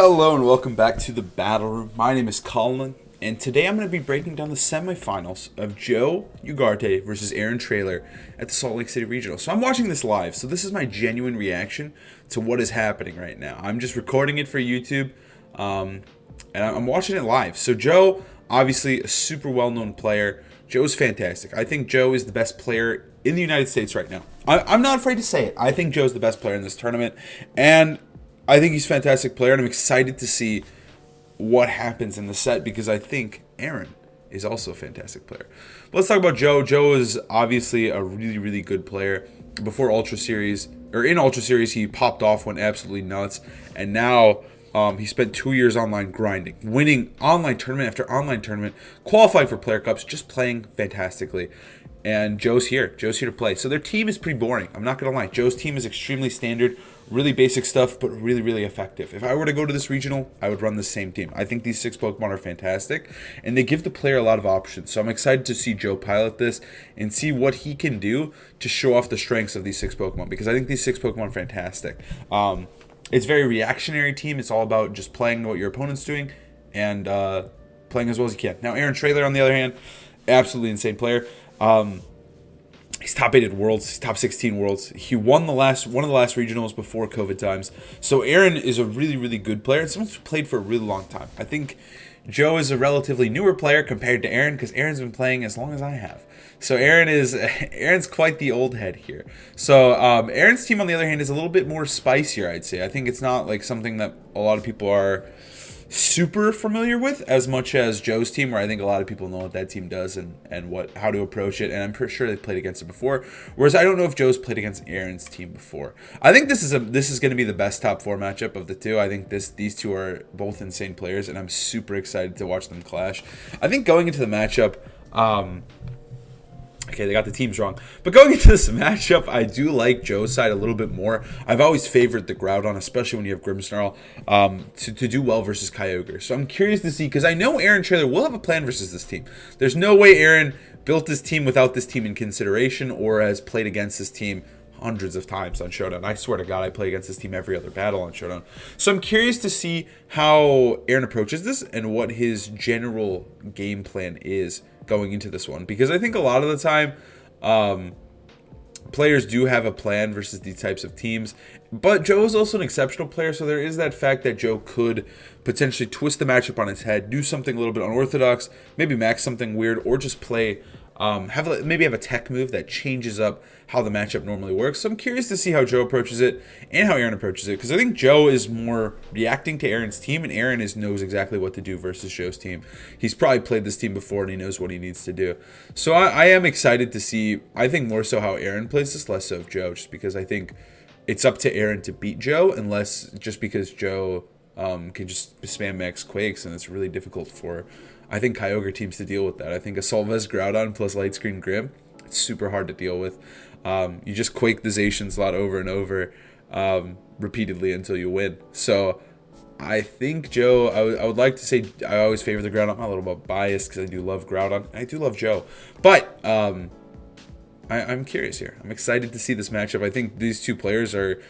Hello and welcome back to the Battle Room. My name is Colin, and today I'm going to be breaking down the semifinals of JoeUX9 versus Aaron Traylor at the Salt Lake City Regional. So I'm watching this live, so this is my genuine reaction to what is happening right now. I'm just recording it for YouTube, and I'm watching it live. So Joe, obviously a super well-known player. Joe's fantastic. I think Joe is the best player in the United States right now. I'm not afraid to say it. I think Joe's the best player in this tournament, and I think he's a fantastic player, and I'm excited to see what happens in the set because I think Aaron is also a fantastic player. But let's talk about Joe. Joe is obviously a really, really good player. Before Ultra Series, or in Ultra Series, he popped off, went absolutely nuts, and now he spent 2 years online grinding, winning online tournament after online tournament, qualifying for Player Cups, just playing fantastically. And Joe's here. Joe's here to play. So their team is pretty boring. I'm not going to lie. Joe's team is extremely standard, really basic stuff, but really, really effective. If I were to go to this regional, I would run the same team. I think these 6 Pokemon are fantastic, and they give the player a lot of options. So I'm excited to see Joe pilot this and see what he can do to show off the strengths of these 6 Pokemon, because I think these 6 Pokemon are fantastic. It's a very reactionary team. It's all about just playing what your opponent's doing and playing as well as you can. Now, Aaron Traylor, on the other hand, absolutely insane player. He's top 8 at Worlds. He's top 16 Worlds. He won one of the last regionals before COVID times. So Aaron is a really, really good player and someone who's played for a really long time. I think Joe is a relatively newer player compared to Aaron because Aaron's been playing as long as I have. So Aaron's quite the old head here. So Aaron's team, on the other hand, is a little bit more spicier, I'd say. I think it's not like something that a lot of people are super familiar with as much as Joe's team, where I think a lot of people know what that team does and how to approach it, and I'm pretty sure they've played against it before, whereas I don't know if Joe's played against Aaron's team before. I think this is going to be the best top 4 matchup of the two. I think these two are both insane players, and I'm super excited to watch them clash. I think going into the matchup, okay, they got the teams wrong. But going into this matchup, I do like Joe's side a little bit more. I've always favored the Groudon, especially when you have Grimmsnarl, to do well versus Kyogre. So I'm curious to see, because I know Aaron Traylor will have a plan versus this team. There's no way Aaron built this team without this team in consideration or has played against this team hundreds of times on Showdown. I swear to God, I play against this team every other battle on Showdown. So I'm curious to see how Aaron approaches this and what his general game plan is going into this one, because I think a lot of the time players do have a plan versus these types of teams, but Joe is also an exceptional player, so there is that fact that Joe could potentially twist the matchup on its head, do something a little bit unorthodox, maybe max something weird, or just play maybe have a tech move that changes up how the matchup normally works. So I'm curious to see how Joe approaches it and how Aaron approaches it, because I think Joe is more reacting to Aaron's team, and Aaron knows exactly what to do versus Joe's team. He's probably played this team before, and he knows what he needs to do. So I am excited to see, I think more so how Aaron plays this, less so of Joe, just because I think it's up to Aaron to beat Joe, unless just because Joe can just spam max Quakes, and it's really difficult for, I think, Kyogre teams to deal with that. I think Assault Vest Groudon plus Light Screen Grim, it's super hard to deal with. You just Quake the Zacian slot over and over repeatedly until you win. So I think Joe, I would like to say I always favor the Groudon. I'm a little bit biased because I do love Groudon. I do love Joe. But I'm curious here. I'm excited to see this matchup. I think these two players are,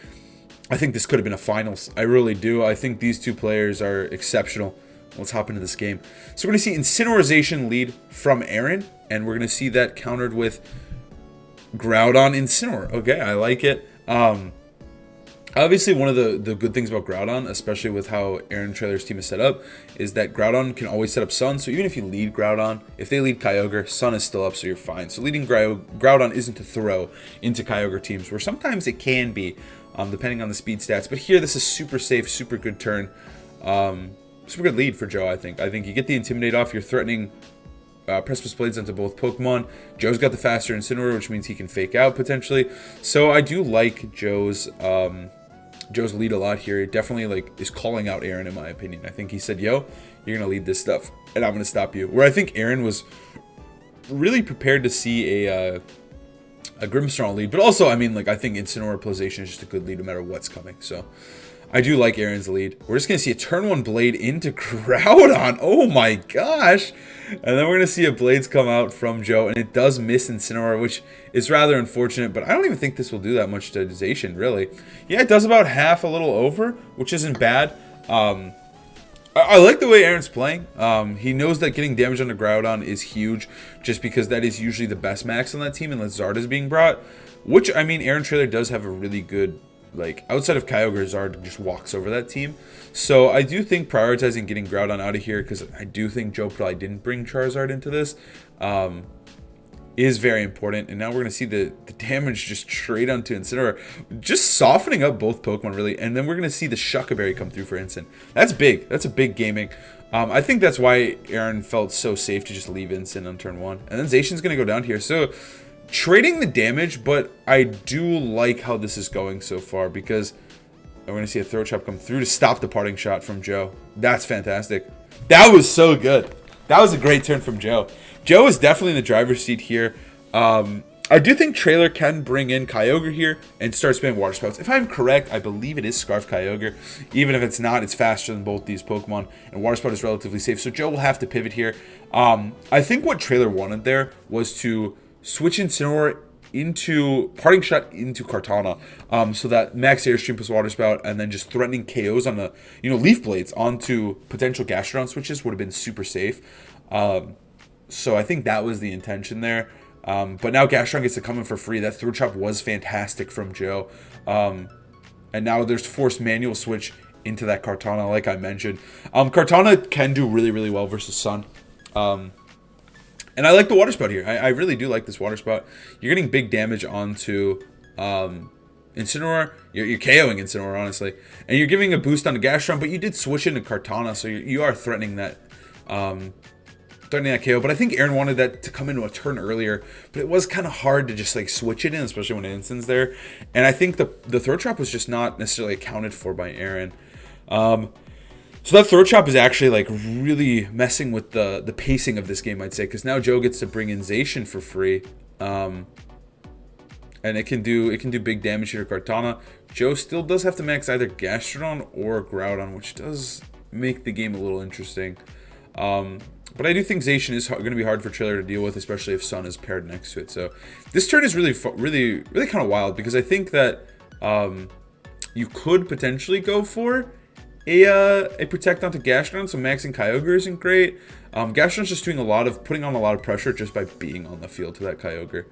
I think this could have been a finals. I really do. I think these two players are exceptional. Let's hop into this game. So we're going to see Incinerorization lead from Aaron, and we're going to see that countered with Groudon Incineroar. Okay, I like it. Obviously, one of the good things about Groudon, especially with how Aaron Traylor's team is set up, is that Groudon can always set up Sun. So even if you lead Groudon, if they lead Kyogre, Sun is still up, so you're fine. So leading Groudon isn't to throw into Kyogre teams, where sometimes it can be, depending on the speed stats. But here, this is super safe, super good turn. Super good lead for Joe, I think. I think you get the Intimidate off, you're threatening Precipice Blades onto both Pokemon. Joe's got the faster Incineroar, which means he can fake out potentially. So I do like Joe's lead a lot here. He definitely is calling out Aaron, in my opinion. I think he said, yo, you're going to lead this stuff, and I'm going to stop you. Where I think Aaron was really prepared to see a Grimmsnarl lead. But also, I mean, I think Incineroar Plazation is just a good lead no matter what's coming. So I do like Aaron's lead. We're just going to see a turn 1 Blade into Groudon. Oh my gosh. And then we're going to see a Blades come out from Joe, and it does miss Incineroar, which is rather unfortunate, but I don't even think this will do that much to Zacian, really. Yeah, it does about half, a little over, which isn't bad. I like the way Aaron's playing. He knows that getting damage on the Groudon is huge, just because that is usually the best max on that team unless Zard is being brought. Which, I mean, Aaron Traylor does have a really good, like, outside of Kyogre, Zard just walks over that team. So I do think prioritizing getting Groudon out of here, because I do think Joe probably didn't bring Charizard into this, is very important. And now we're going to see the damage just straight onto Incineroar, just softening up both Pokemon, really. And then we're going to see the Shucka Berry come through for Incin. That's big. That's a big gaming. I think that's why Aaron felt so safe to just leave Incin on turn 1. And then Zacian's going to go down here. So trading the damage, but I do like how this is going so far, because we're going to see a Throat Chop come through to stop the parting shot from Joe. That's fantastic. That was so good. That was a great turn from Joe. Joe is definitely in the driver's seat here. I do think Traylor can bring in Kyogre here and start spamming Water Spouts. If I'm correct, I believe it is Scarf Kyogre. Even if it's not, it's faster than both these Pokemon, and Water Spout is relatively safe. So Joe will have to pivot here. I think what Traylor wanted there was to switch Incineroar into Parting Shot into Kartana, so that max Airstream plus Water Spout, and then just threatening KOs on the Leaf Blades onto potential Gastrodon switches would have been super safe. So I think that was the intention there. But now Gastrodon gets to come in for free. That Throat Chop was fantastic from Joe. And now there's forced manual switch into that Kartana, like I mentioned. Kartana can do really, really well versus Sun. And I like the Water Spout here. I really do like this Water Spout. You're getting big damage onto Incineroar. You're KOing Incineroar, honestly. And you're giving a boost on the Gastrodon, but you did switch into Kartana, so you are threatening that KO. But I think Aaron wanted that to come into a turn earlier, but it was kind of hard to just like switch it in, especially when Incin's there. And I think the Throat Chop was just not necessarily accounted for by Aaron. So that Throat Chop is actually like really messing with the pacing of this game, I'd say, because now Joe gets to bring in Zacian for free. And it can do big damage here to Kartana. Joe still does have to max either Gastrodon or Groudon, which does make the game a little interesting. But I do think Zacian is going to be hard for Traylor to deal with, especially if Sun is paired next to it. So this turn is really kind of wild, because I think that you could potentially go for a Protect onto Gastrodon, so maxing Kyogre isn't great. Gastrodon's just putting on a lot of pressure just by being on the field to that Kyogre.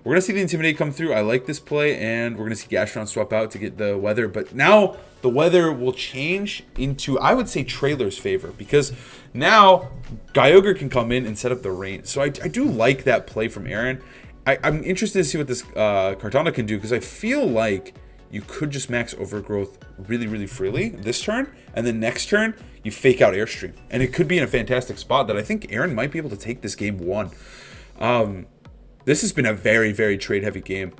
We're going to see the Intimidate come through. I like this play, and we're going to see Gastrodon swap out to get the Weather. But now the Weather will change into, I would say, Traylor's favor, because now Kyogre can come in and set up the rain. So I do like that play from Aaron. I'm interested to see what this Kartana can do, because I feel like you could just max Overgrowth really, really freely this turn, and then next turn you fake out Airstream. And it could be in a fantastic spot that I think Aaron might be able to take this game 1. This has been a very, very trade-heavy game.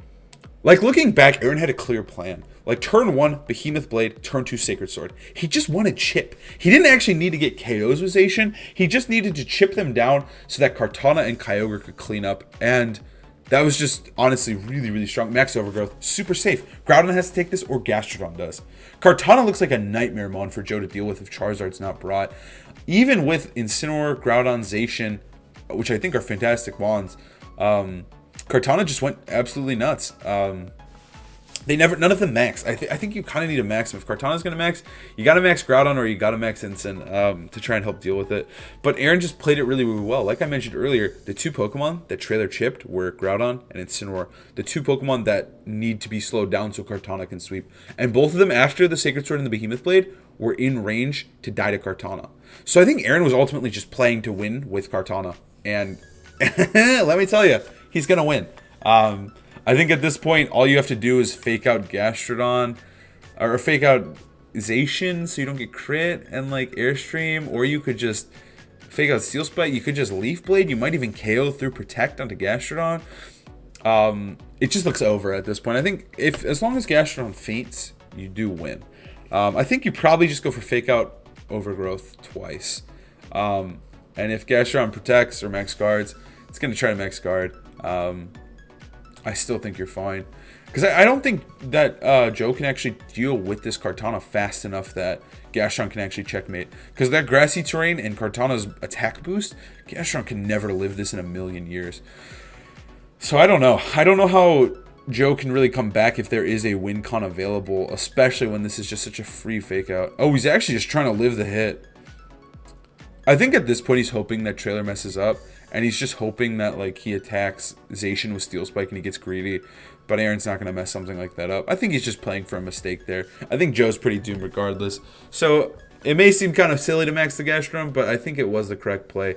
Like, looking back, Aaron had a clear plan. Like, turn 1, Behemoth Blade, turn 2, Sacred Sword. He just wanted chip. He didn't actually need to get KOs with Zacian. He just needed to chip them down so that Kartana and Kyogre could clean up. And that was just, honestly, really, really strong. Max Overgrowth, super safe. Groudon has to take this, or Gastrodon does. Kartana looks like a nightmare mon for Joe to deal with if Charizard's not brought. Even with Incineroar, Groudon, Zacian, which I think are fantastic mons, Kartana just went absolutely nuts. None of them max. I think you kind of need to max them. If Kartana's going to max, you got to max Groudon or you got to max Incin to try and help deal with it. But Aaron just played it really, really well. Like I mentioned earlier, the 2 Pokemon that Traylor chipped were Groudon and Incineroar. The 2 Pokemon that need to be slowed down so Kartana can sweep. And both of them, after the Sacred Sword and the Behemoth Blade, were in range to die to Kartana. So I think Aaron was ultimately just playing to win with Kartana. And let me tell you, he's going to win. I think at this point, all you have to do is fake out Gastrodon, or fake out Zacian so you don't get crit and like Airstream, or you could just fake out Steel Spite. You could just Leaf Blade. You might even KO through Protect onto Gastrodon. It just looks over at this point. I think as long as Gastrodon faints, you do win. I think you probably just go for fake out Overgrowth twice. And if Gastrodon protects or max guards, it's going to try to max guard. I still think you're fine. Because I don't think that Joe can actually deal with this Kartana fast enough that Gastrodon can actually checkmate. Because that grassy terrain and Kartana's attack boost, Gastrodon can never live this in a million years. So I don't know. I don't know how Joe can really come back if there is a win con available, especially when this is just such a free fake out. Oh, he's actually just trying to live the hit. I think at this point he's hoping that Traylor messes up, and he's just hoping that like he attacks Zacian with Steel Spike and he gets greedy. But Aaron's not going to mess something like that up. I think he's just playing for a mistake there. I think Joe's pretty doomed regardless. So it may seem kind of silly to max the Gastrodon, but I think it was the correct play.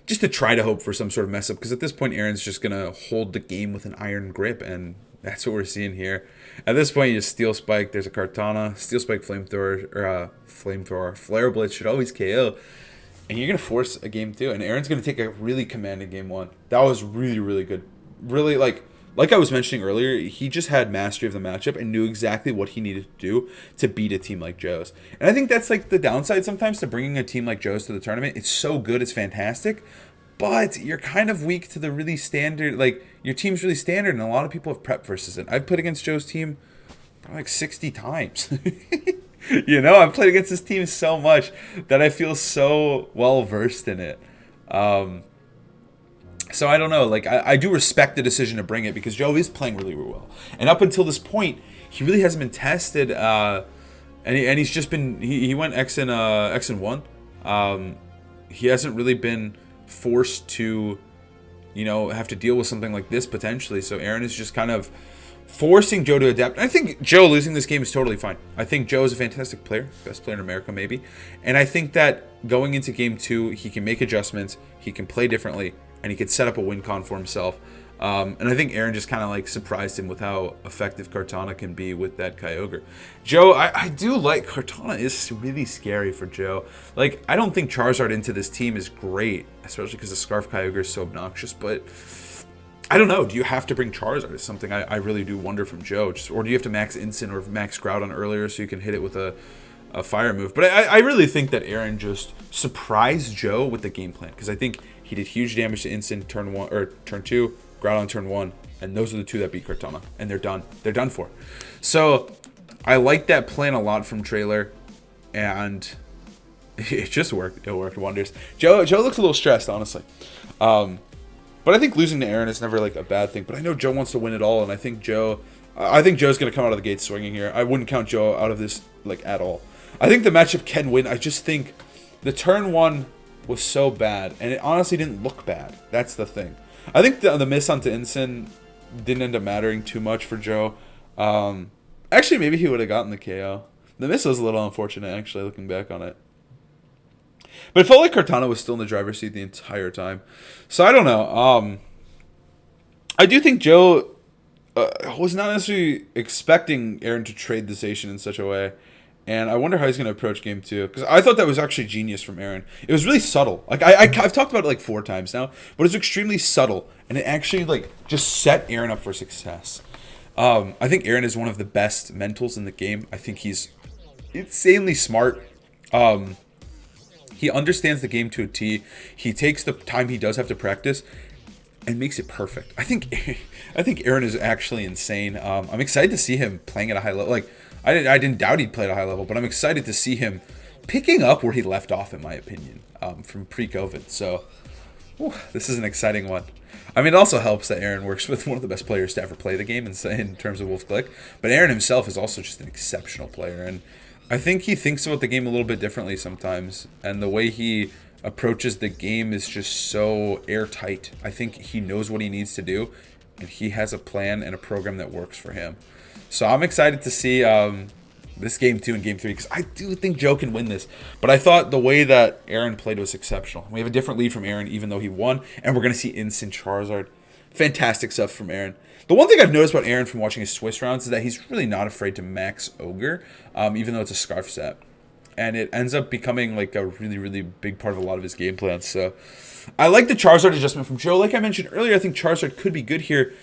Just to try to hope for some sort of mess up, because at this point Aaron's just going to hold the game with an iron grip, and that's what we're seeing here. At this point, you just Steel Spike. There's a Kartana. Steel Spike, Flamethrower, Flare Blitz should always KO. And you're going to force a game 2. And Aaron's going to take a really commanding game 1. That was really, really good. Really, like I was mentioning earlier, he just had mastery of the matchup and knew exactly what he needed to do to beat a team like Joe's. And I think that's like the downside sometimes to bringing a team like Joe's to the tournament. It's so good, it's fantastic. But you're kind of weak to the really standard, like, your team's really standard, and a lot of people have prepped versus it. I've played against Joe's team probably like 60 times. You know, I've played against this team so much that I feel so well-versed in it. So I don't know, like, I do respect the decision to bring it, because Joe is playing really, really well. And up until this point, he really hasn't been tested, and he's just been, he went X and 1. He hasn't really been forced to, you know, have to deal with something like this potentially. So Aaron is just kind of forcing Joe to adapt. I think Joe losing this game is totally fine. I think Joe is a fantastic player, best player in America maybe. And I think that going into game 2, he can make adjustments, he can play differently, and he could set up a win con for himself. And I think Aaron just kind of like surprised him with how effective Kartana can be with that Kyogre. Joe, I do like, Kartana is really scary for Joe. Like, I don't think Charizard into this team is great, especially because the Scarf Kyogre is so obnoxious, but I don't know. Do you have to bring Charizard? It's something I really do wonder from Joe. Or do you have to max Instant or max Groudon earlier so you can hit it with a fire move? But I really think that Aaron just surprised Joe with the game plan, because I think he did huge damage to Instant turn 1 or turn 2. Groudon turn 1, and those are the 2 that beat Kartana, and they're done. They're done for. So I like that plan a lot from Traylor, and it just worked. It worked wonders. Joe looks a little stressed, honestly. But I think losing to Aaron is never like a bad thing. But I know Joe wants to win it all, and I think Joe's going to come out of the gate swinging here. I wouldn't count Joe out of this like at all. I think the matchup can win. I just think the turn 1 was so bad, and it honestly didn't look bad. That's the thing. I think the miss onto Instant didn't end up mattering too much for Joe. Actually, maybe he would have gotten the KO. The miss was a little unfortunate, actually, looking back on it. But it felt like Kartana was still in the driver's seat the entire time. So I don't know. I do think Joe was not necessarily expecting Aaron to trade the Zacian in such a way. And I wonder how he's going to approach game 2. Because I thought that was actually genius from Aaron. It was really subtle. Like I've talked about it like 4 times now. But it's extremely subtle. And it actually like just set Aaron up for success. I think Aaron is one of the best mentals in the game. I think he's insanely smart. He understands the game to a T. He takes the time he does have to practice and makes it perfect. I think Aaron is actually insane. I'm excited to see him playing at a high level. Like, I didn't doubt he'd play at a high level, but I'm excited to see him picking up where he left off, in my opinion, from pre-COVID. So, this is an exciting one. I mean, it also helps that Aaron works with one of the best players to ever play the game in terms of Wolf Click. But Aaron himself is also just an exceptional player. And I think he thinks about the game a little bit differently sometimes. And the way he approaches the game is just so airtight. I think he knows what he needs to do. And he has a plan and a program that works for him. So I'm excited to see this game 2 and game 3, because I do think Joe can win this. But I thought the way that Aaron played was exceptional. We have a different lead from Aaron, even though he won. And we're going to see Instant Charizard. Fantastic stuff from Aaron. The one thing I've noticed about Aaron from watching his Swiss rounds is that he's really not afraid to max Ogre, even though it's a Scarf set. And it ends up becoming like a really, really big part of a lot of his game plans. So I like the Charizard adjustment from Joe. Like I mentioned earlier, I think Charizard could be good here.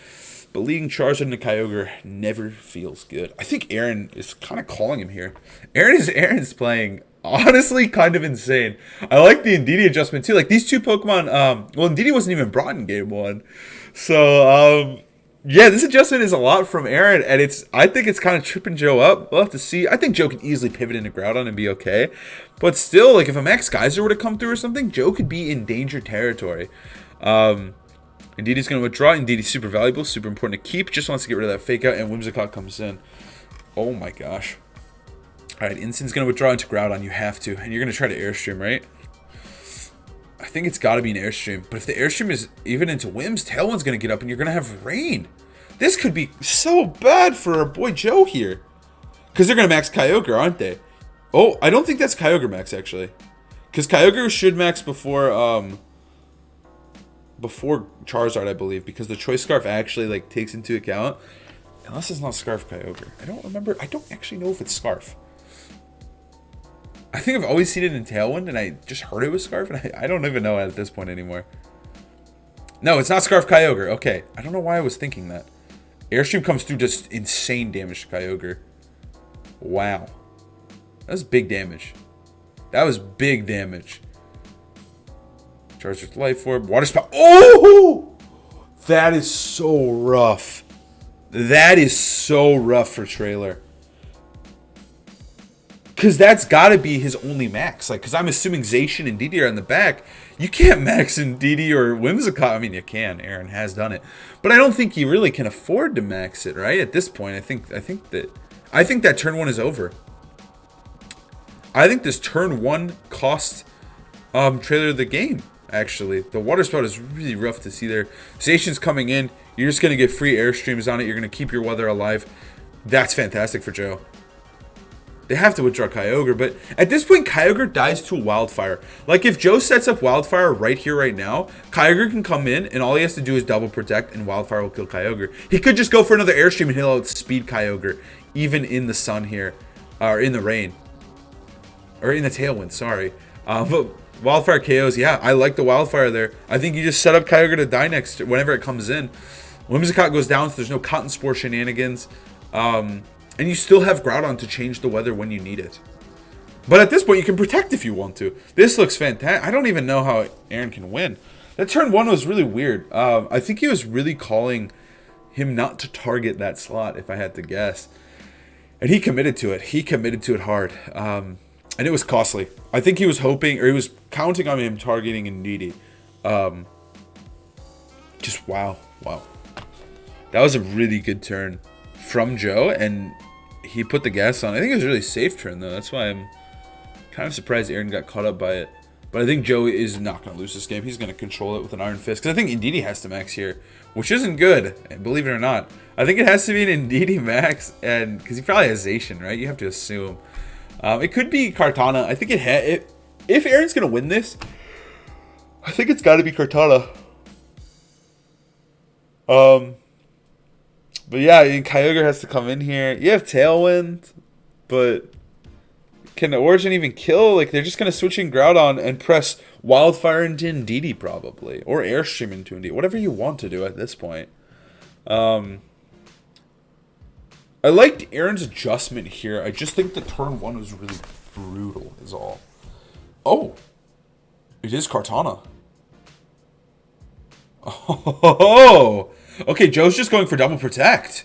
But leading Charizard into Kyogre never feels good. I think Aaron is kind of calling him here. Aaron's playing honestly kind of insane. I like the Indeedee adjustment too. Like these 2 Pokemon, well, Indeedee wasn't even brought in game 1. So, yeah, this adjustment is a lot from Aaron, and I think it's kind of tripping Joe up. We'll have to see. I think Joe can easily pivot into Groudon and be okay. But still, like if a Max Geyser were to come through or something, Joe could be in danger territory. Indeedee's going to withdraw. Indeedee's super valuable, super important to keep. Just wants to get rid of that fake out, and Whimsicott comes in. Oh my gosh. Alright, Instin's going to withdraw into Groudon. You have to. And you're going to try to Airstream, right? I think it's got to be an Airstream. But if the Airstream is even into Whims, Tailwind's going to get up and you're going to have Rain. This could be so bad for our boy Joe here. Because they're going to max Kyogre, aren't they? Oh, I don't think that's Kyogre max, actually. Because Kyogre should max before Charizard, I believe. Because the Choice Scarf actually, like, takes into account. Unless it's not Scarf Kyogre. I don't remember. I don't actually know if it's Scarf. I think I've always seen it in Tailwind, and I just heard it was Scarf, and I don't even know at this point anymore. No, it's not Scarf Kyogre. Okay, I don't know why I was thinking that. Airstream comes through, just insane damage to Kyogre. Wow. That was big damage. That was big damage. Charge with Life Orb. Water Spout. Oh! That is so rough. That is so rough for Traylor. Because that's got to be his only max. Like, because I'm assuming Zacian and Didi are in the back. You can't max in Didi or Whimsicott. I mean, you can. Aaron has done it. But I don't think he really can afford to max it, right? At this point, I think that turn 1 is over. I think this turn 1 cost Traylor the game, actually. The Water Spout is really rough to see there. Zacian's coming in. You're just going to get free Airstreams on it. You're going to keep your weather alive. That's fantastic for Joe. They have to withdraw Kyogre, but at this point, Kyogre dies to a Wildfire. Like, if Joe sets up Wildfire right here, right now, Kyogre can come in, and all he has to do is double protect, and Wildfire will kill Kyogre. He could just go for another Airstream, and he'll outspeed Kyogre, even in the sun here, or in the rain. Or in the Tailwind, sorry. But Wildfire KOs, yeah, I like the Wildfire there. I think you just set up Kyogre to die next whenever it comes in. Whimsicott goes down, so there's no Cotton Spore shenanigans. And you still have Groudon to change the weather when you need it. But at this point, you can protect if you want to. This looks fantastic. I don't even know how Aaron can win. That turn 1 was really weird. I think he was really calling him not to target that slot, if I had to guess. And he committed to it. He committed to it hard. And it was costly. I think he was hoping, or he was counting on him targeting Indeedee. Just wow. Wow. That was a really good turn from Joe, and he put the gas on. I think it was a really safe turn, though. That's why I'm kind of surprised Aaron got caught up by it. But I think Joe is not going to lose this game. He's going to control it with an Iron Fist. Because I think Indeedee has to max here, which isn't good, believe it or not. I think it has to be an Indeedee max, and because he probably has Zacian, right? You have to assume. It could be Kartana. I think if Aaron's going to win this, I think it's got to be Kartana. But yeah, Kyogre has to come in here. You have Tailwind, but can the Origin even kill? Like, they're just going to switch in Groudon and press Wildfire into Indeedee, probably. Or Airstream into Indeedee. Whatever you want to do at this point. I liked Aaron's adjustment here. I just think the turn 1 was really brutal, is all. Oh! It is Kartana. Oh! Okay, Joe's just going for double protect.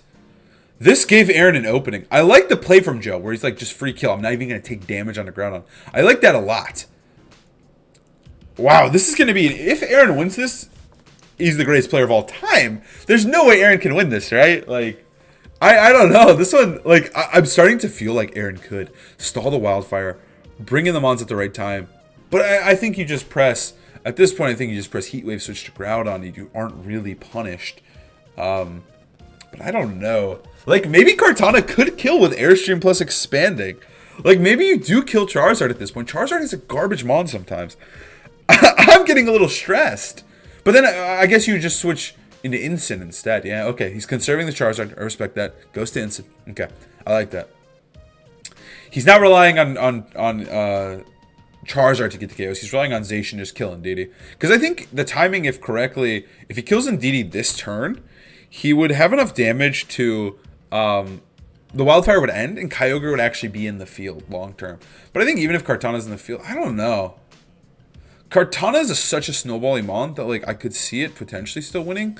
This gave Aaron an opening. I like the play from Joe, where he's like, just free kill. I'm not even going to take damage on the Groudon. I like that a lot. Wow, this is going to be... If Aaron wins this, he's the greatest player of all time. There's no way Aaron can win this, right? Like, I don't know. This one, like, I'm starting to feel like Aaron could stall the Wildfire, bring in the Mons at the right time. But I think you just press... At this point, I think you just press Heat Wave, switch to Groudon, and you aren't really punished. But I don't know. Like, maybe Kartana could kill with Airstream plus expanding. Like, maybe you do kill Charizard at this point. Charizard is a garbage mon sometimes. I'm getting a little stressed. But then I guess you just switch into Instant instead. Yeah, okay. He's conserving the Charizard. I respect that. Goes to Instant. Okay. I like that. He's not relying on Charizard to get the KOs. He's relying on Zacian just killing Indeedee. Because I think the timing, if he kills Indeedee this turn, he would have enough damage to... the Wildfire would end, and Kyogre would actually be in the field long term. But I think even if Kartana's in the field, I don't know. Kartana is such a snowballing mon that, like, I could see it potentially still winning.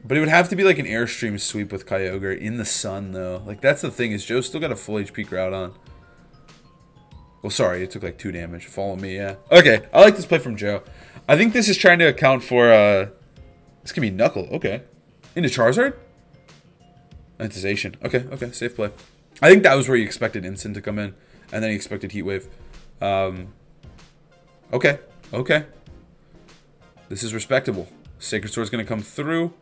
But it would have to be like an Airstream sweep with Kyogre in the sun, though. Like, that's the thing, is Joe's still got a full HP Groudon. Well, sorry, it took like 2 damage. Follow me, yeah. Okay, I like this play from Joe. I think this is trying to account for, this could be Knuckle, okay. Into Charizard? Into Zacian. Okay, safe play. I think that was where you expected Instant to come in, and then you expected Heat Wave. Okay, okay. This is respectable. Sacred Sword's going to come through.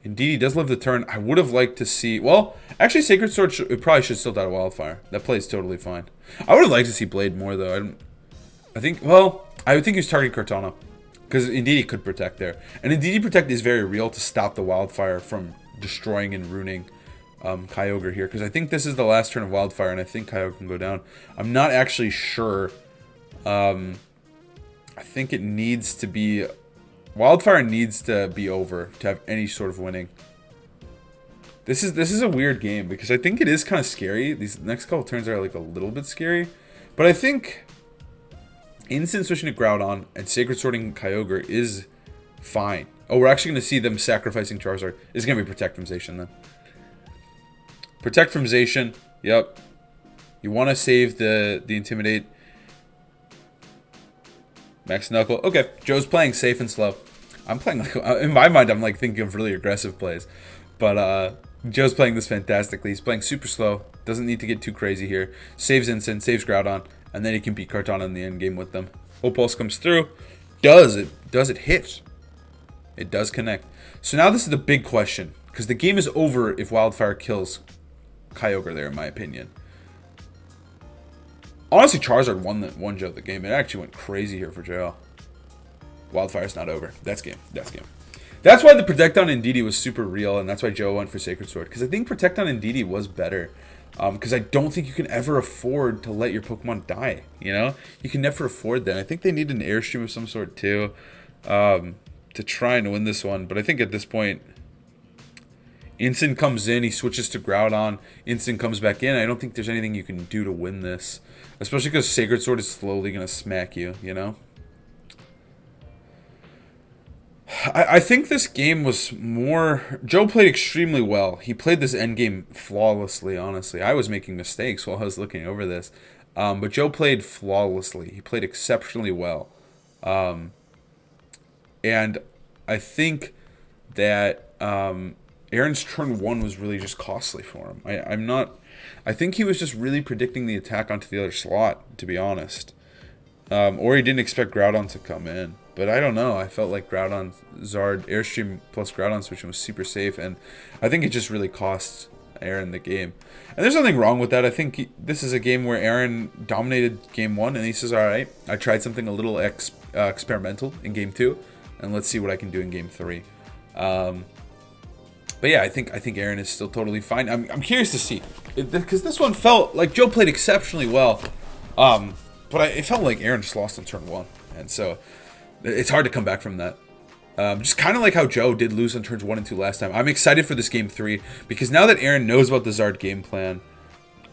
Indeed, he does live the turn. I would have liked to see... Well, actually, Sacred Sword it probably should still die to Wildfire. That play's totally fine. I would have liked to see Blade more, though. I think... Well, I would think he was targeting Kartana. Because indeed he could protect there. And indeed protect is very real to stop the Wildfire from destroying and ruining Kyogre here. Because I think this is the last turn of Wildfire, and I think Kyogre can go down. I'm not actually sure. I think it needs to be... Wildfire needs to be over to have any sort of winning. This is a weird game because I think it is kind of scary. These next couple turns are like a little bit scary. But I think Instant switching to Groudon and Sacred Swording Kyogre is fine. Oh, we're actually going to see them sacrificing Charizard. It's going to be Protect from Zacian then. Protect from Zacian. Yep. You want to save the Intimidate. Max Knuckle. Okay, Joe's playing safe and slow. I'm playing like, in my mind, I'm like thinking of really aggressive plays. But Joe's playing this fantastically. He's playing super slow. Doesn't need to get too crazy here. Saves Instant, saves Groudon, and then he can beat Kartana in the end game with them. Pulse comes through. Does it hit? It does connect. So now this is the big question. Because the game is over if Wildfire kills Kyogre there, in my opinion. Honestly, Charizard won Joe the game. It actually went crazy here for Joe. Wildfire's not over. That's game. That's game. That's why the Protect on Indeedee was super real, and that's why Joe went for Sacred Sword. Because I think Protect on Indeedee was better. Because I don't think you can ever afford to let your Pokemon die. You know? You can never afford that. I think they need an Airstream of some sort, too. To try and win this one. But I think at this point... Instant comes in, he switches to Groudon. Instant comes back in. I don't think there's anything you can do to win this. Especially because Sacred Sword is slowly going to smack you, you know? I think this game was more... Joe played extremely well. He played this endgame flawlessly, honestly. I was making mistakes while I was looking over this. But Joe played flawlessly. He played exceptionally well. And I think that... Aaron's turn 1 was really just costly for him. I think he was just really predicting the attack onto the other slot, to be honest. Or he didn't expect Groudon to come in. But I don't know. I felt like Groudon, Zard, Airstream plus Groudon switching was super safe. And I think it just really cost Aaron the game. And there's nothing wrong with that. I think this is a game where Aaron dominated game 1. And he says, alright, I tried something a little experimental in game 2. And let's see what I can do in game 3. But yeah, I think Aaron is still totally fine. I'm curious to see, because this one felt like Joe played exceptionally well, but it felt like Aaron just lost on turn 1, and so it's hard to come back from that. Just kind of like how Joe did lose on turns 1 and 2 last time. I'm excited for this game 3 because now that Aaron knows about the Zard game plan,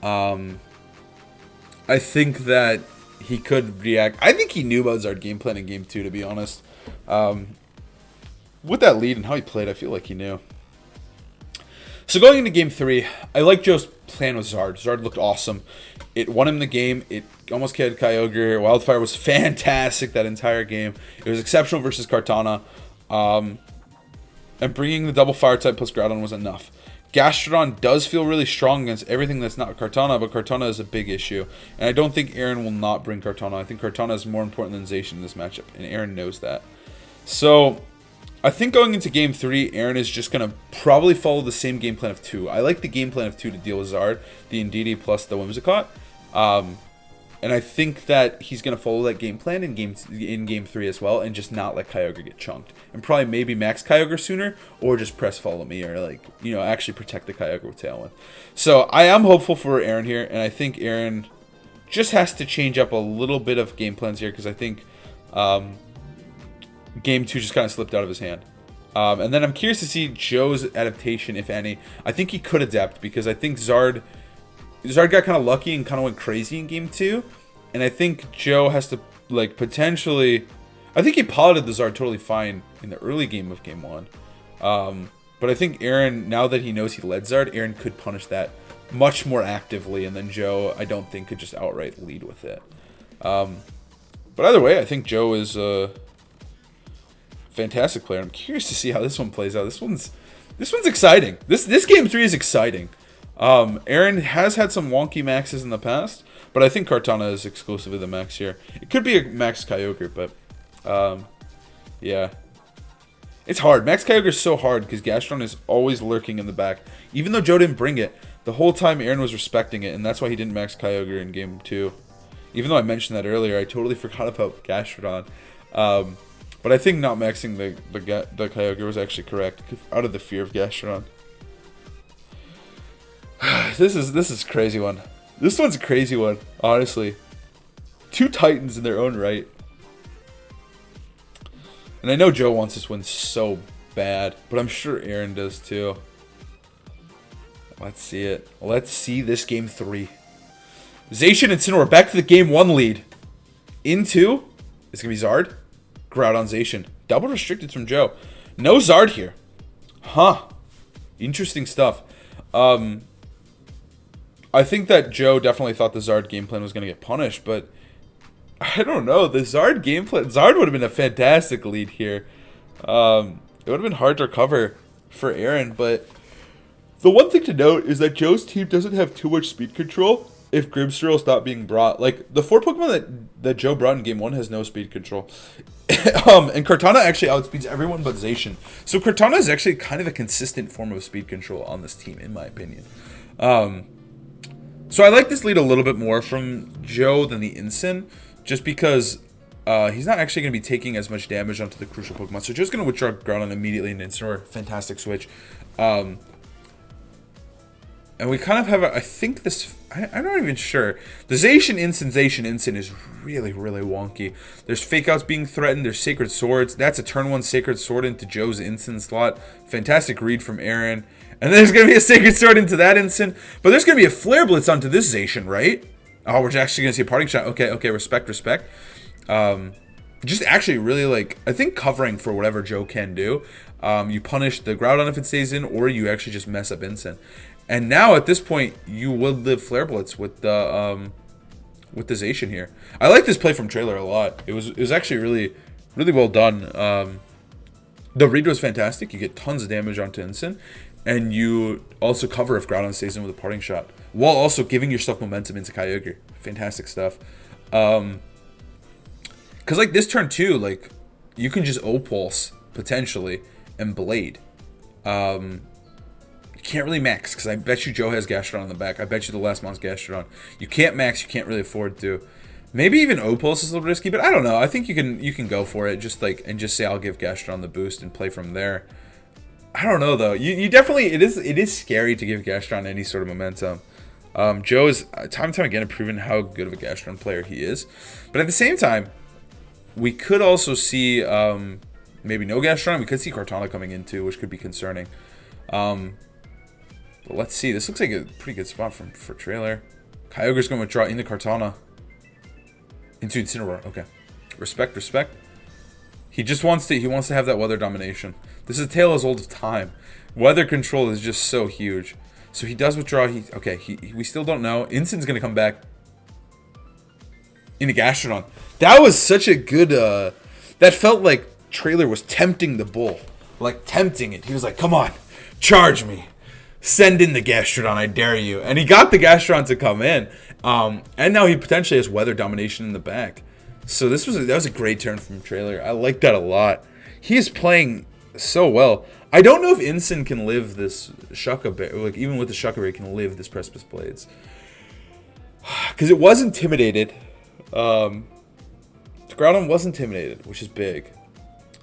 I think that he could react. I think he knew about Zard game plan in game 2, to be honest. With that lead and how he played, I feel like he knew. So going into game 3, I like Joe's plan with Zard. Zard looked awesome. It won him the game. It almost killed Kyogre. Wildfire was fantastic that entire game. It was exceptional versus Kartana. And bringing the double fire type plus Groudon was enough. Gastrodon does feel really strong against everything that's not Kartana, but Kartana is a big issue. And I don't think Aaron will not bring Kartana. I think Kartana is more important than Zacian in this matchup, and Aaron knows that. So I think going into game 3, Aaron is just going to probably follow the same game plan of 2. I like the game plan of 2 to deal with Zard, the Indeedee plus the Whimsicott. And I think that he's going to follow that game plan in game 3 as well, and just not let Kyogre get chunked. And probably maybe max Kyogre sooner, or just press follow me, or like, you know, actually protect the Kyogre with Tailwind. So I am hopeful for Aaron here, and I think Aaron just has to change up a little bit of game plans here, because I think... Game 2 just kind of slipped out of his hand. And then I'm curious to see Joe's adaptation, if any. I think he could adapt because I think Zard got kind of lucky and kind of went crazy in game 2. And I think Joe has to, like, potentially... I think he piloted the Zard totally fine in the early game of game 1. But I think Aaron, now that he knows he led Zard, Aaron could punish that much more actively. And then Joe, I don't think, could just outright lead with it. But either way, I think Joe is... fantastic player. I'm curious to see how this one plays out. This one's exciting. This game 3 is exciting. Aaron has had some wonky maxes in the past, but I think Kartana is exclusively the max here. It could be a max Kyogre, but yeah. It's hard. Max Kyogre is so hard because Gastron is always lurking in the back. Even though Joe didn't bring it, the whole time Aaron was respecting it, and that's why he didn't max Kyogre in game 2. Even though I mentioned that earlier, I totally forgot about Gastrodon. But I think not maxing the Kyogre was actually correct, out of the fear of Gastrodon. This is a crazy one. This one's a crazy one, honestly. 2 Titans in their own right. And I know Joe wants this win so bad, but I'm sure Aaron does too. Let's see it. Let's see this game 3. Zacian and Incineroar back to the game 1 lead. Into, it's going to be Zard. Groudon Zacian. Double restricted from Joe. No Zard here. Huh. Interesting stuff. I think that Joe definitely thought the Zard game plan was going to get punished, but I don't know. The Zard game plan... Zard would have been a fantastic lead here. It would have been hard to recover for Aaron, but the one thing to note is that Joe's team doesn't have too much speed control if Grimmsnarl stopped being brought. Like, the 4 Pokemon that Joe brought in game 1 has no speed control. And Kartana actually outspeeds everyone but Zacian. So Kartana is actually kind of a consistent form of speed control on this team, in my opinion. So I like this lead a little bit more from Joe than the Incin, just because he's not actually going to be taking as much damage onto the crucial Pokemon. So Joe's going to withdraw Groudon immediately into Incineroar. Fantastic switch. And we kind of have I think this... I'm not even sure. The Zacian Incin is really, really wonky. There's Fake Outs being threatened. There's Sacred Swords. That's a turn 1 Sacred Sword into Joe's Incin slot. Fantastic read from Aaron. And there's going to be a Sacred Sword into that Incin. But there's going to be a Flare Blitz onto this Zacian, right? Oh, we're actually going to see a Parting Shot. Okay, respect. Just actually really, like, I think covering for whatever Joe can do. You punish the Groudon if it stays in, or you actually just mess up Incin. And now at this point, you will live Flare Blitz with the Zacian here. I like this play from Traylor a lot. It was actually really, really well done. The read was fantastic. You get tons of damage onto Incin. And you also cover if Groudon stays in with a Parting Shot, while also giving yourself momentum into Kyogre. Fantastic stuff. Because, like, this turn, too, like, you can just O-Pulse, potentially, and Blade. You can't really max, because I bet you Joe has Gastrodon on the back. I bet you the last month's Gastrodon. You can't max, you can't really afford to. Maybe even O-Pulse is a little risky, but I don't know. I think you can go for it, just, like, and just say, I'll give Gastrodon the boost and play from there. I don't know, though. You definitely... It is scary to give Gastrodon any sort of momentum. Joe is, time and time again, proven how good of a Gastrodon player he is. But at the same time, we could also see maybe no Gastrodon. We could see Kartana coming in, too, which could be concerning. But let's see. This looks like a pretty good spot for Traylor. Kyogre's going to withdraw into Kartana. Into Incineroar. Okay. Respect. He just wants to have that weather domination. This is a tale as old as time. Weather control is just so huge. So he does withdraw. We still don't know. Incin's going to come back into Gastrodon. That was such a good... that felt like Traylor was tempting the bull. Like, tempting it. He was like, come on, charge me. Send in the Gastrodon, I dare you. And he got the Gastrodon to come in. And now he potentially has weather domination in the back. So that was a great turn from Traylor. I like that a lot. He is playing so well. I don't know if Incin can live this Shucka Berry. Like, even with the Shucka Berry, can live this Precipice Blades. Because it was intimidated. Groudon was intimidated, which is big.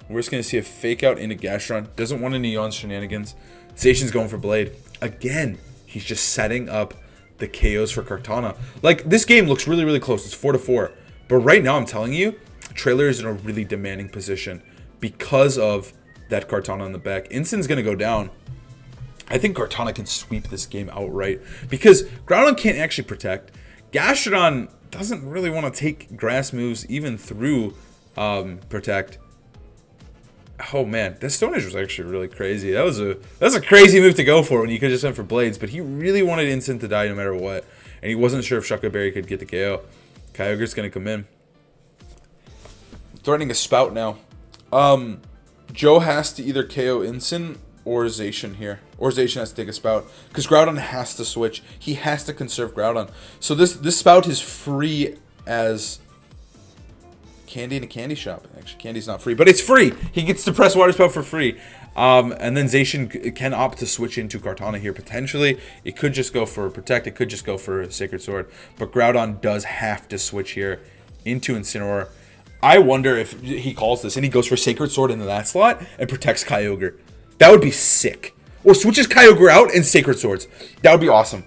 We're just going to see a Fake Out into Gastrodon. Doesn't want any Neon shenanigans. Zacian's going for Blade. Again, he's just setting up the KOs for Kartana. Like, this game looks really, really close. It's 4-4. But right now, I'm telling you, Traylor is in a really demanding position because of that Kartana in the back. Incin's going to go down. I think Kartana can sweep this game outright because Groudon can't actually protect. Gastrodon doesn't really want to take grass moves even through protect. Oh man, that Stone Edge was actually really crazy. That was a crazy move to go for when you could just went for Blades, but he really wanted Incin to die no matter what, and he wasn't sure if Shucka Berry could get the KO. Kyogre's gonna come in, threatening a Spout now. Joe has to either KO Incin or Zacian here. Or Zacian has to take a Spout. Because Groudon has to switch. He has to conserve Groudon. So this Spout is free as candy in a candy shop. Actually, candy's not free, but it's free. He gets to press Water Spout for free. And then Zacian can opt to switch into Kartana here, potentially. It could just go for Protect. It could just go for Sacred Sword. But Groudon does have to switch here into Incineroar. I wonder if he calls this and he goes for Sacred Sword into that slot and protects Kyogre. That would be sick. Or switches Kyogre out and Sacred Swords. That would be awesome.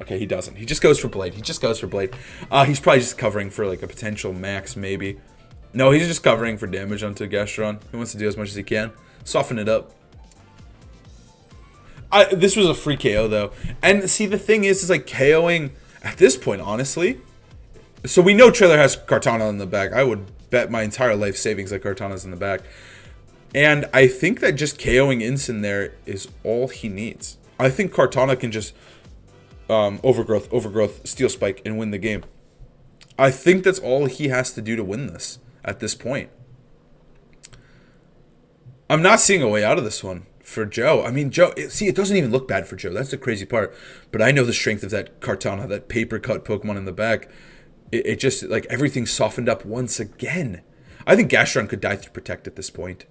Okay, he doesn't. He just goes for Blade. He just goes for Blade. He's probably just covering for like a potential max, maybe. No, he's just covering for damage onto Gastron. He wants to do as much as he can. Soften it up. This was a free KO, though. And see, the thing is like KOing at this point, honestly. So we know Traylor has Kartana in the back. I would bet my entire life savings that Kartana's in the back. And I think that just KOing Incin there is all he needs. I think Kartana can just overgrowth, Steel Spike, and win the game. I think that's all he has to do to win this at this point. I'm not seeing a way out of this one for Joe. I mean, Joe, see, it doesn't even look bad for Joe. That's the crazy part. But I know the strength of that Kartana, that paper cut Pokemon in the back. It just, like, everything's softened up once again. I think Gastron could die through Protect at this point.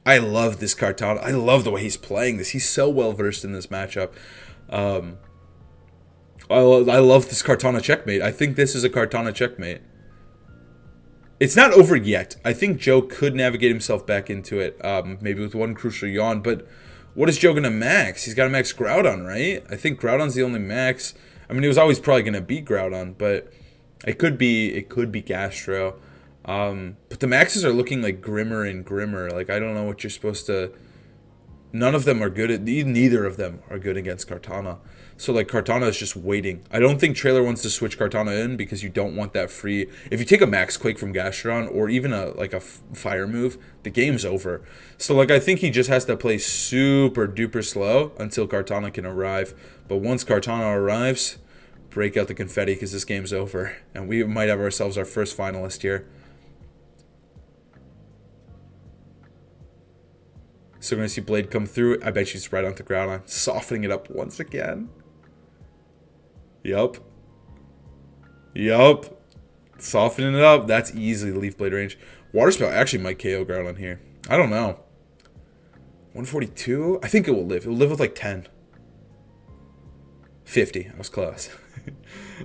I love this Kartana. I love the way he's playing this. He's so well versed in this matchup. I love this Kartana checkmate. I think this is a Kartana checkmate. It's not over yet. I think Joe could navigate himself back into it, maybe with one crucial yawn. But what is Joe going to max? He's got to max Groudon, right? I think Groudon's the only max. I mean, he was always probably going to beat Groudon, but it could be Gastro. But the maxes are looking like grimmer and grimmer. Like, I don't know what you're supposed to... None of them are good at... Neither of them are good against Kartana. So, like, Kartana is just waiting. I don't think Traylor wants to switch Kartana in because you don't want that free... If you take a Max Quake from Gastron or even a Fire move, the game's over. So, like, I think he just has to play super duper slow until Kartana can arrive. But once Kartana arrives, break out the confetti because this game's over. And we might have ourselves our first finalist here. So we're going to see Blade come through. I bet she's right onto Groudon. Softening it up once again. Yup. Softening it up. That's easily Leaf Blade range. Water Spout actually might KO Groudon here. I don't know. 142? I think it will live. It will live with like 10. 50. I was close.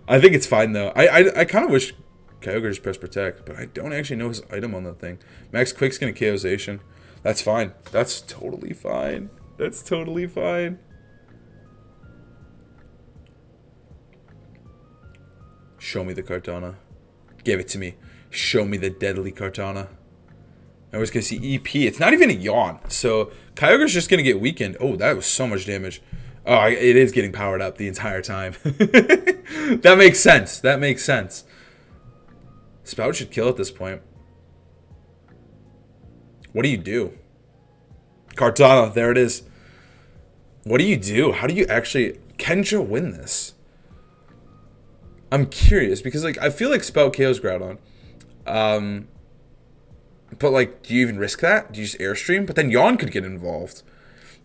I think it's fine though. I kind of wish Kyogre just pressed Protect, but I don't actually know his item on that thing. Max Quake's going to KO Zacian. That's fine. That's totally fine. That's totally fine. Show me the Kartana. Give it to me. Show me the deadly Kartana. I was going to see EP. It's not even a yawn. So Kyogre's just going to get weakened. Oh, that was so much damage. Oh, it is getting powered up the entire time. That makes sense. That makes sense. Spout should kill at this point. What do you do? Kartana, there it is. What do you do? How do you actually... Can Joe win this? I'm curious, because like I feel like Spout KOs Groudon. But like, do you even risk that? Do you just Airstream? But then Yawn could get involved.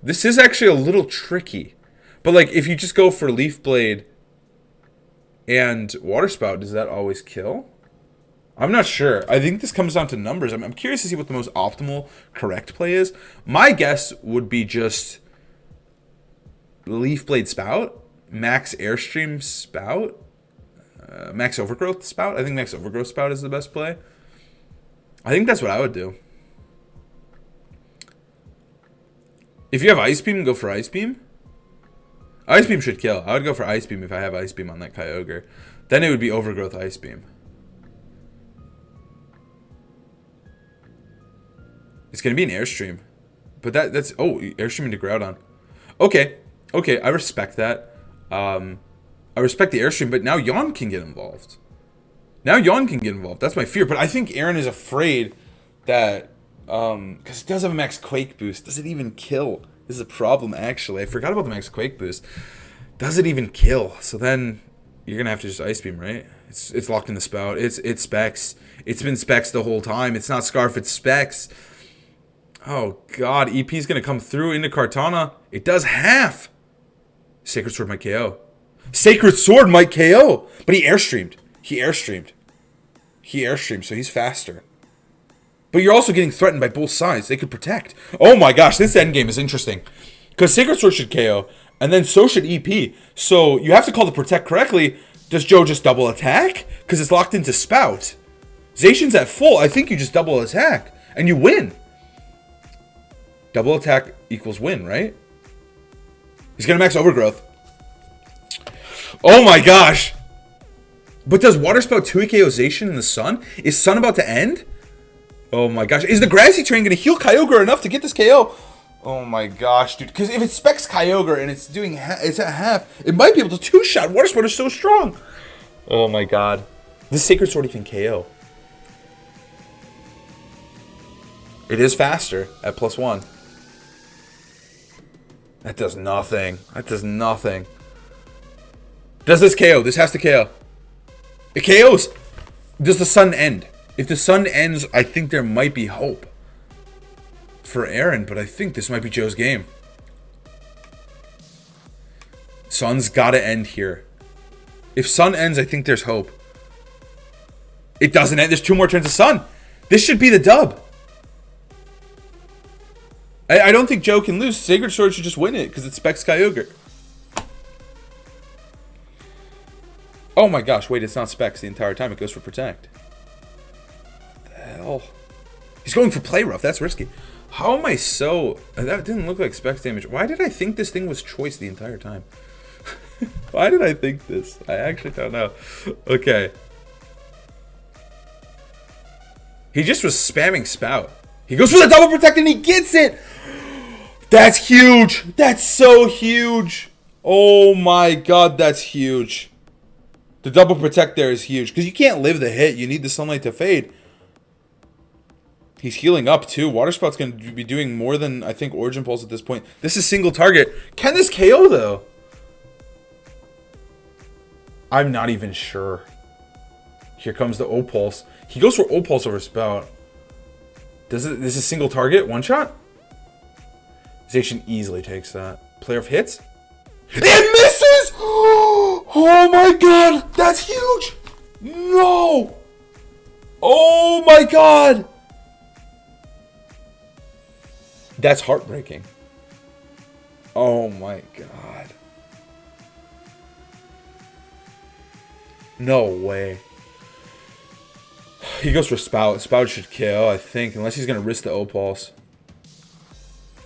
This is actually a little tricky. But like, if you just go for Leaf Blade and Water Spout, does that always kill? I'm not sure. I think this comes down to numbers. I'm curious to see what the most optimal correct play is. My guess would be just Leaf Blade Spout, Max Airstream Spout, Max Overgrowth Spout. I think Max Overgrowth Spout is the best play. I think that's what I would do. If you have Ice Beam, go for Ice Beam. Ice Beam should kill. I would go for Ice Beam if I have Ice Beam on that Kyogre. Then it would be Overgrowth Ice Beam. It's going to be an Airstream. But that's... Oh, Airstream into Groudon. Okay. Okay, I respect that. I respect the Airstream, but now Yawn can get involved. Now Yawn can get involved. That's my fear. But I think Aaron is afraid that... Because it does have a Max Quake boost. Does it even kill? This is a problem, actually. I forgot about the Max Quake boost. Does it even kill? So then you're going to have to just Ice Beam, right? It's locked in the Spout. It's Specs. It's been Specs the whole time. It's not Scarf, it's Specs. Oh, God. EP's going to come through into Kartana. It does half. Sacred Sword might KO. Sacred Sword might KO. But he airstreamed. He airstreamed. He airstreamed, so he's faster. But you're also getting threatened by both sides. They could protect. Oh, my gosh. This endgame is interesting. Because Sacred Sword should KO. And then so should EP. So you have to call the protect correctly. Does Joe just double attack? Because it's locked into Spout. Zacian's at full. I think you just double attack. And you win. Double attack equals win, right? He's going to max Overgrowth. Oh my gosh. But does Water Spout 2 KO Zacian in the Sun? Is Sun about to end? Oh my gosh. Is the Grassy Train going to heal Kyogre enough to get this KO? Oh my gosh, dude. Because if it specs Kyogre and it's doing it's at half, it might be able to two-shot. Water Spout is so strong. Oh my god. This Sacred Sword even KO. It is faster at +1. That does nothing. That does nothing. Does this KO? This has to KO. It KOs. Does the Sun end? If the Sun ends, I think there might be hope for Aaron, but I think this might be Joe's game. Sun's got to end here. If Sun ends, I think there's hope. It doesn't end. There's 2 more turns of Sun. This should be the dub. I don't think Joe can lose. Sacred Sword should just win it because it specs Kyogre. Oh my gosh, wait, it's not specs the entire time. It goes for protect. What the hell? He's going for play rough. That's risky. How am I so... That didn't look like specs damage. Why did I think this thing was choice the entire time? Why did I think this? I actually don't know. Okay. He just was spamming Spout. He goes for the double protect and he gets it! That's huge! That's so huge! Oh my god, that's huge. The double protect there is huge. Because you can't live the hit. You need the sunlight to fade. He's healing up too. Water Spout's going to be doing more than, I think, Origin Pulse at this point. This is single target. Can this KO though? I'm not even sure. Here comes the O-Pulse. He goes for O-Pulse over Spout. This is single target? One shot? Zacian easily takes that. Player of hits? It misses! Oh my god! That's huge! No! Oh my god! That's heartbreaking. Oh my god. No way. He goes for Spout. Spout should kill, I think, unless he's going to risk the O-Pulse.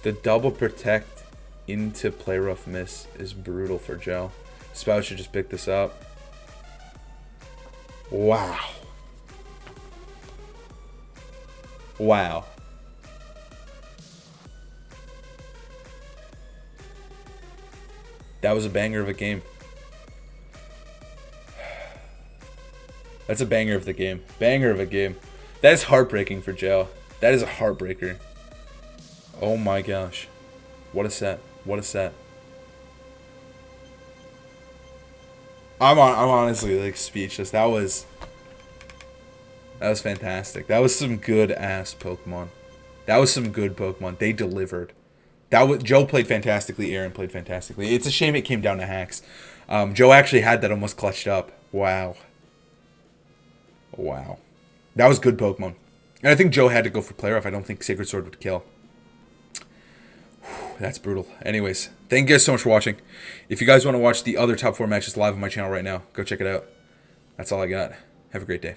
The double protect into play rough miss is brutal for Joe. Spout should just pick this up. Wow. Wow. That was a banger of a game. That's a banger of the game. Banger of a game. That is heartbreaking for Joe. That is a heartbreaker. Oh my gosh. What a set. What a set. I'm honestly like speechless. That was fantastic. That was some good ass Pokemon. That was some good Pokemon. They delivered. Joe played fantastically. Aaron played fantastically. It's a shame it came down to hacks. Joe actually had that almost clutched up. Wow. Wow. That was good Pokemon. And I think Joe had to go for play rough. I don't think Sacred Sword would kill. Whew, that's brutal. Anyways, thank you guys so much for watching. If you guys want to watch the other top 4 matches live on my channel right now, go check it out. That's all I got. Have a great day.